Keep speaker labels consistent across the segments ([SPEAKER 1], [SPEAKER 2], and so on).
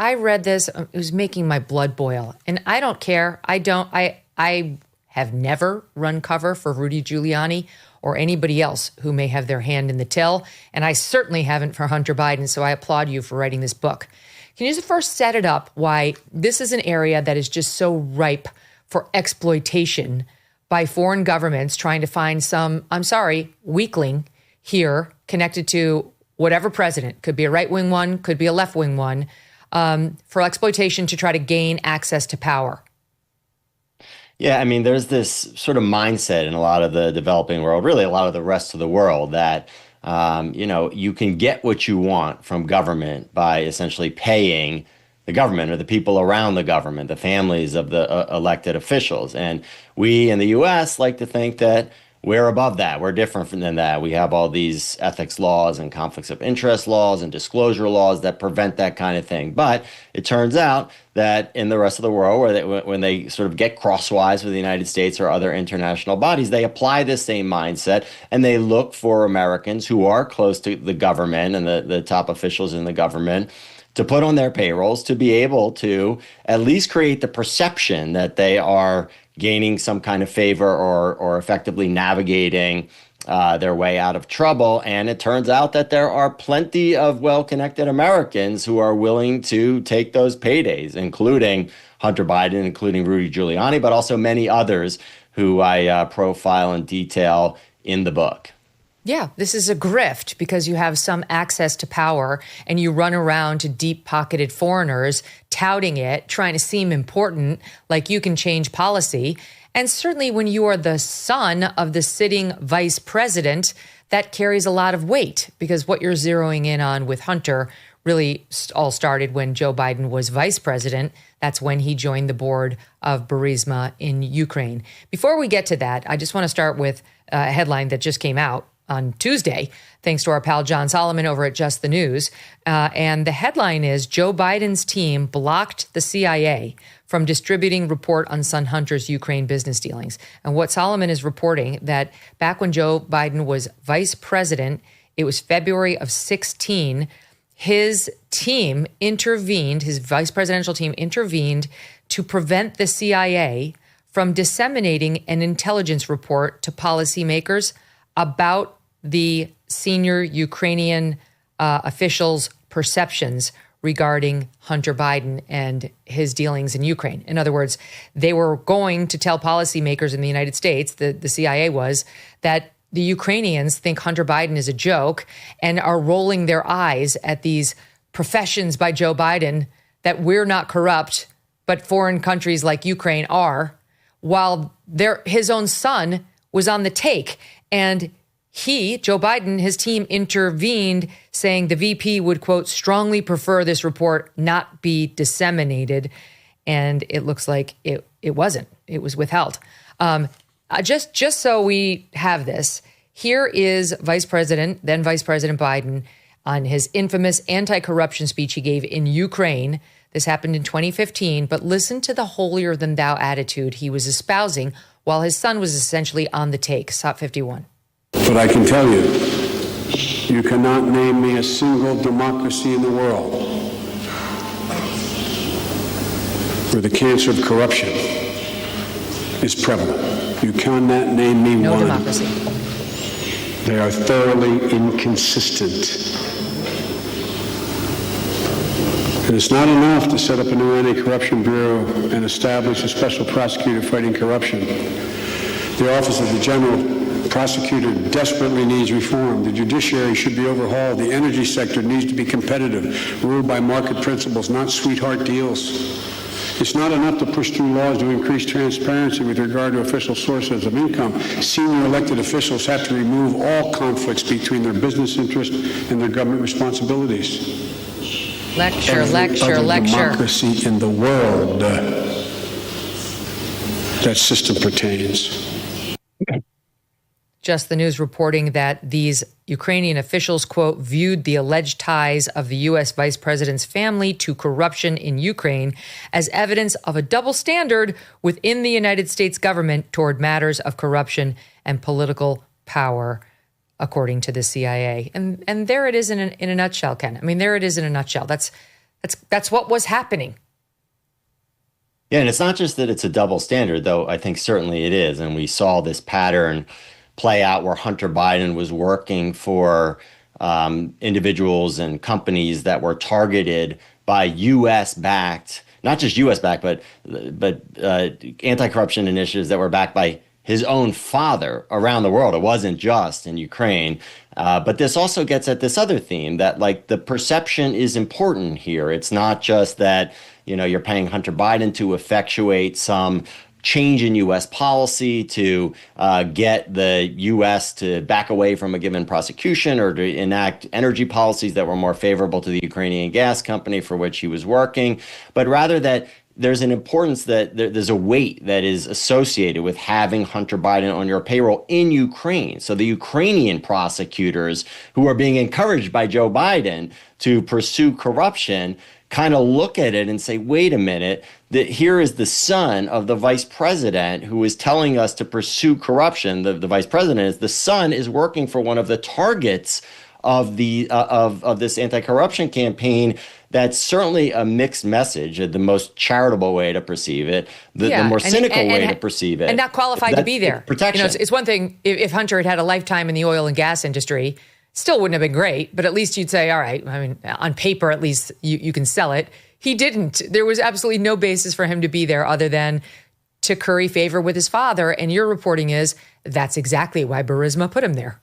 [SPEAKER 1] I read this. It was making my blood boil. And I don't care. I have never run cover for Rudy Giuliani or anybody else who may have their hand in the till. And I certainly haven't for Hunter Biden. So I applaud you for writing this book. Can you just first set it up why this is an area that is just so ripe for exploitation by foreign governments trying to find some, I'm sorry, weakling here connected to whatever president, could be a right-wing one, could be a left-wing one, for exploitation to try to gain access to power?
[SPEAKER 2] Yeah, I mean, there's this sort of mindset in a lot of the developing world, really a lot of the rest of the world, that, you can get what you want from government by essentially paying the government or the people around the government, the families of the elected officials. And we in the U.S. like to think that we're above that. We're different than that. We have all these ethics laws and conflicts of interest laws and disclosure laws that prevent that kind of thing. But it turns out that in the rest of the world, when they sort of get crosswise with the United States or other international bodies, they apply this same mindset and they look for Americans who are close to the government and the top officials in the government to put on their payrolls to be able to at least create the perception that they are gaining some kind of favor or effectively navigating their way out of trouble. And it turns out that there are plenty of well-connected Americans who are willing to take those paydays, including Hunter Biden, including Rudy Giuliani, but also many others who I profile in detail in the book.
[SPEAKER 1] Yeah, this is a grift because you have some access to power and you run around to deep-pocketed foreigners touting it, trying to seem important, like you can change policy. And certainly when you are the son of the sitting vice president, that carries a lot of weight because what you're zeroing in on with Hunter really all started when Joe Biden was vice president. That's when he joined the board of Burisma in Ukraine. Before we get to that, I just want to start with a headline that just came out on Tuesday, thanks to our pal John Solomon over at Just the News. And the headline is, Joe Biden's team blocked the CIA from distributing report on son Hunter's Ukraine business dealings. And what Solomon is reporting, that back when Joe Biden was vice president, it was February of 2016, his team intervened, his vice presidential team intervened to prevent the CIA from disseminating an intelligence report to policymakers about the senior Ukrainian officials' perceptions regarding Hunter Biden and his dealings in Ukraine. In other words, they were going to tell policymakers in the United States, the CIA was, that the Ukrainians think Hunter Biden is a joke and are rolling their eyes at these professions by Joe Biden that we're not corrupt, but foreign countries like Ukraine are, while his own son was on the take. And he, Joe Biden, his team intervened, saying the VP would, quote, strongly prefer this report not be disseminated. And it looks like it wasn't. It was withheld. Just so we have this, here is then Vice President Biden on his infamous anti-corruption speech he gave in Ukraine. This happened in 2015, but listen to the holier-than-thou attitude he was espousing while his son was essentially on the take. SOT 51.
[SPEAKER 3] But I can tell you, you cannot name me a single democracy in the world where the cancer of corruption is prevalent. You cannot name me
[SPEAKER 1] no
[SPEAKER 3] one.
[SPEAKER 1] No democracy.
[SPEAKER 3] They are thoroughly inconsistent. And it's not enough to set up a new anti-corruption bureau and establish a special prosecutor fighting corruption. The Office of the General Prosecutor desperately needs reform. The judiciary should be overhauled. The energy sector needs to be competitive, ruled by market principles, not sweetheart deals. It's not enough to push through laws to increase transparency with regard to official sources of income. Senior elected officials have to remove all conflicts between their business interest and their government responsibilities.
[SPEAKER 1] Lecture.
[SPEAKER 3] Democracy in the world, that system pertains.
[SPEAKER 1] Just the News reporting that these Ukrainian officials, quote, viewed the alleged ties of the U.S. vice president's family to corruption in Ukraine as evidence of a double standard within the United States government toward matters of corruption and political power, according to the CIA. And there it is in a nutshell, Ken. I mean, there it is in a nutshell. That's That's what was happening.
[SPEAKER 2] Yeah, and it's not just that it's a double standard, though I think certainly it is. And we saw this pattern play out where Hunter Biden was working for individuals and companies that were targeted by U.S.-backed, not just U.S.-backed, but anti-corruption initiatives that were backed by his own father around the world. It wasn't just in Ukraine. But this also gets at this other theme that, like, the perception is important here. It's not just that, you're paying Hunter Biden to effectuate some change in U.S. policy to get the U.S. to back away from a given prosecution or to enact energy policies that were more favorable to the Ukrainian gas company for which he was working, but rather that there's an importance that there's a weight that is associated with having Hunter Biden on your payroll in Ukraine. So the Ukrainian prosecutors who are being encouraged by Joe Biden to pursue corruption kind of look at it and say, wait a minute, that here is the son of the vice president who is telling us to pursue corruption. The vice president is the son is working for one of the targets of the of this anti-corruption campaign. That's certainly a mixed message, the most charitable way to perceive it, the more cynical way to perceive it.
[SPEAKER 1] And not qualified to be there.
[SPEAKER 2] Protection.
[SPEAKER 1] It's one thing if Hunter had had a lifetime in the oil and gas industry, still wouldn't have been great, but at least you'd say, all right, I mean, on paper, at least you can sell it. He didn't. There was absolutely no basis for him to be there other than to curry favor with his father. And your reporting is that's exactly why Burisma put him there.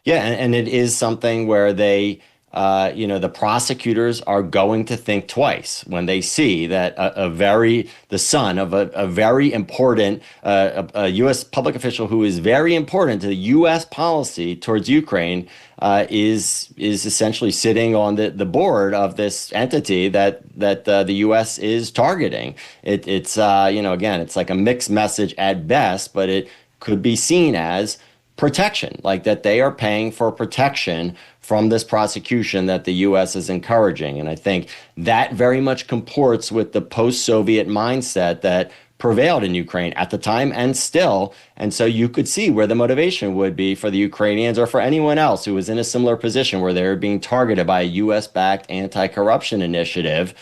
[SPEAKER 2] Yeah, and it is something where they, the prosecutors are going to think twice when they see that the son of a very important a U.S. public official who is very important to the U.S. policy towards Ukraine is essentially sitting on the board of this entity that the U.S. is targeting. It's again, it's like a mixed message at best, but it could be seen as protection, like that they are paying for protection from this prosecution that the U.S. is encouraging. And I think that very much comports with the post-Soviet mindset that prevailed in Ukraine at the time and still. And so you could see where the motivation would be for the Ukrainians or for anyone else who was in a similar position where they were being targeted by a U.S.-backed anti-corruption initiative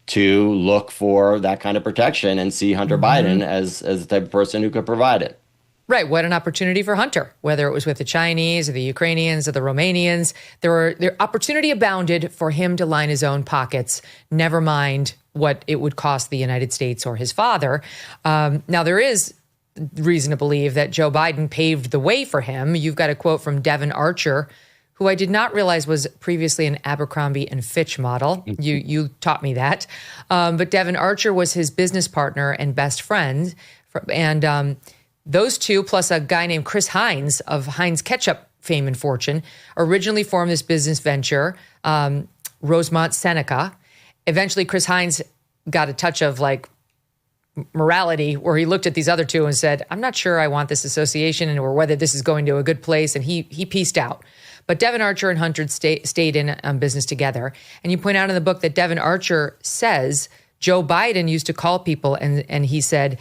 [SPEAKER 2] to look for that kind of protection and see Hunter Biden as the type of person who could provide it.
[SPEAKER 1] Right. What an opportunity for Hunter, whether it was with the Chinese or the Ukrainians or the Romanians. There opportunity abounded for him to line his own pockets, never mind what it would cost the United States or his father. Now, there is reason to believe that Joe Biden paved the way for him. You've got a quote from Devon Archer, who I did not realize was previously an Abercrombie and Fitch model. You taught me that. But Devon Archer was his business partner and best friend. And those two, plus a guy named Chris Heinz of Heinz Ketchup fame and fortune, originally formed this business venture, Rosemont Seneca. Eventually, Chris Heinz got a touch of like morality where he looked at these other two and said, I'm not sure I want this association or whether this is going to a good place. And he pieced out. But Devon Archer and Hunter stayed in business together. And you point out in the book that Devon Archer says Joe Biden used to call people and he said,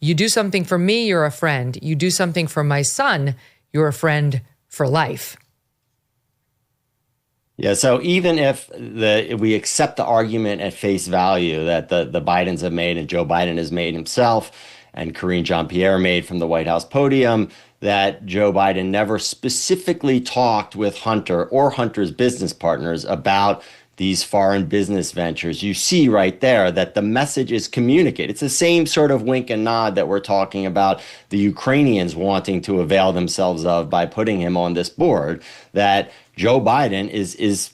[SPEAKER 1] you do something for me, you're a friend. You do something for my son, you're a friend for life.
[SPEAKER 2] Yeah, so even if we accept the argument at face value that the Bidens have made and Joe Biden has made himself and Karine Jean-Pierre made from the White House podium, that Joe Biden never specifically talked with Hunter or Hunter's business partners about these foreign business ventures, you see right there that the message is communicated. It's the same sort of wink and nod that we're talking about the Ukrainians wanting to avail themselves of by putting him on this board, that Joe Biden is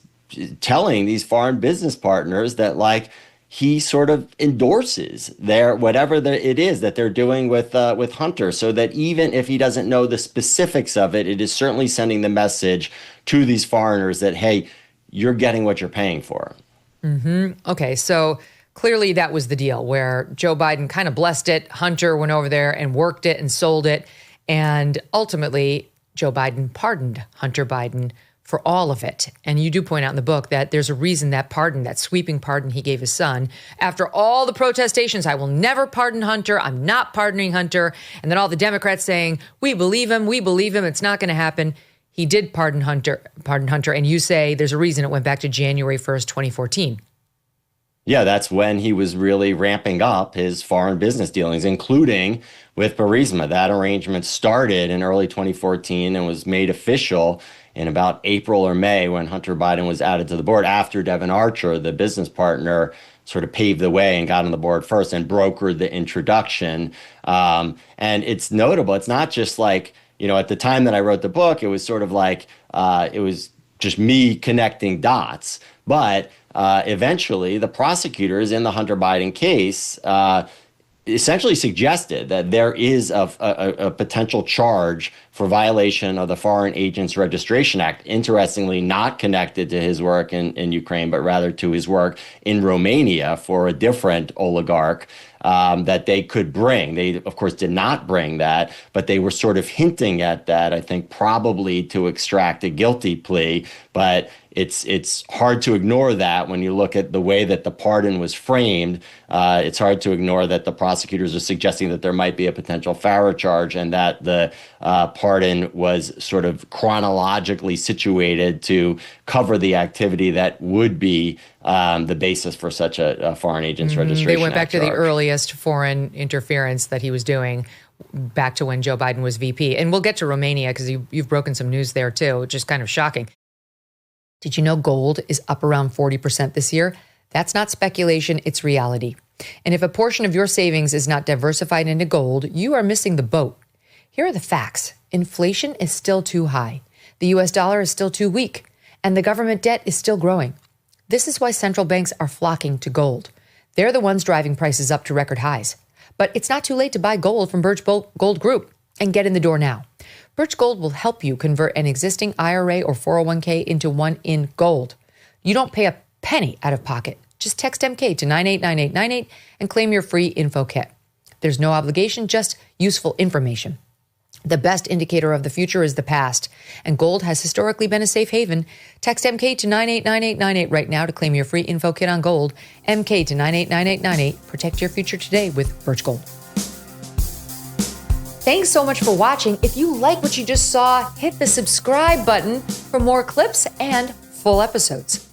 [SPEAKER 2] telling these foreign business partners that, like, he sort of endorses it is that they're doing with Hunter, so that even if he doesn't know the specifics of it, it is certainly sending the message to these foreigners that, hey, you're getting what you're paying for.
[SPEAKER 1] Mm-hmm. Okay, so clearly that was the deal where Joe Biden kind of blessed it. Hunter went over there and worked it and sold it. And ultimately, Joe Biden pardoned Hunter Biden for all of it. And you do point out in the book that there's a reason that pardon, that sweeping pardon he gave his son, after all the protestations, I will never pardon Hunter, I'm not pardoning Hunter, and then all the Democrats saying, we believe him, it's not going to happen. he did pardon Hunter, and you say there's a reason it went back to January 1st, 2014.
[SPEAKER 2] Yeah, that's when he was really ramping up his foreign business dealings, including with Burisma. That arrangement started in early 2014 and was made official in about April or May when Hunter Biden was added to the board after Devon Archer, the business partner, sort of paved the way and got on the board first and brokered the introduction. And it's notable. It's not just like, at the time that I wrote the book, it was sort of like it was just me connecting dots. But eventually, the prosecutors in the Hunter Biden case essentially suggested that there is a potential charge for violation of the Foreign Agents Registration Act, interestingly not connected to his work in Ukraine, but rather to his work in Romania for a different oligarch that they could bring. They, of course, did not bring that, but they were sort of hinting at that, I think, probably to extract a guilty plea. But it's hard to ignore that when you look at the way that the pardon was framed. It's hard to ignore that the prosecutors are suggesting that there might be a potential Farrar charge and that the pardon was sort of chronologically situated to cover the activity that would be the basis for such a Foreign Agents Registration Act.
[SPEAKER 1] They went back to
[SPEAKER 2] charge.
[SPEAKER 1] the earliest foreign interference that he was doing, back to when Joe Biden was VP. And we'll get to Romania because you've broken some news there too, which is kind of shocking. Did you know gold is up around 40% this year? That's not speculation, it's reality. And if a portion of your savings is not diversified into gold, you are missing the boat. Here are the facts. Inflation is still too high. The US dollar is still too weak. And the government debt is still growing. This is why central banks are flocking to gold. They're the ones driving prices up to record highs. But it's not too late to buy gold from Birch Gold Group and get in the door now. Birch Gold will help you convert an existing IRA or 401k into one in gold. You don't pay a penny out of pocket. Just text MK to 989898 and claim your free info kit. There's no obligation, just useful information. The best indicator of the future is the past, and gold has historically been a safe haven. Text MK to 989898 right now to claim your free info kit on gold. MK to 989898. Protect your future today with Birch Gold. Thanks so much for watching. If you like what you just saw, hit the subscribe button for more clips and full episodes.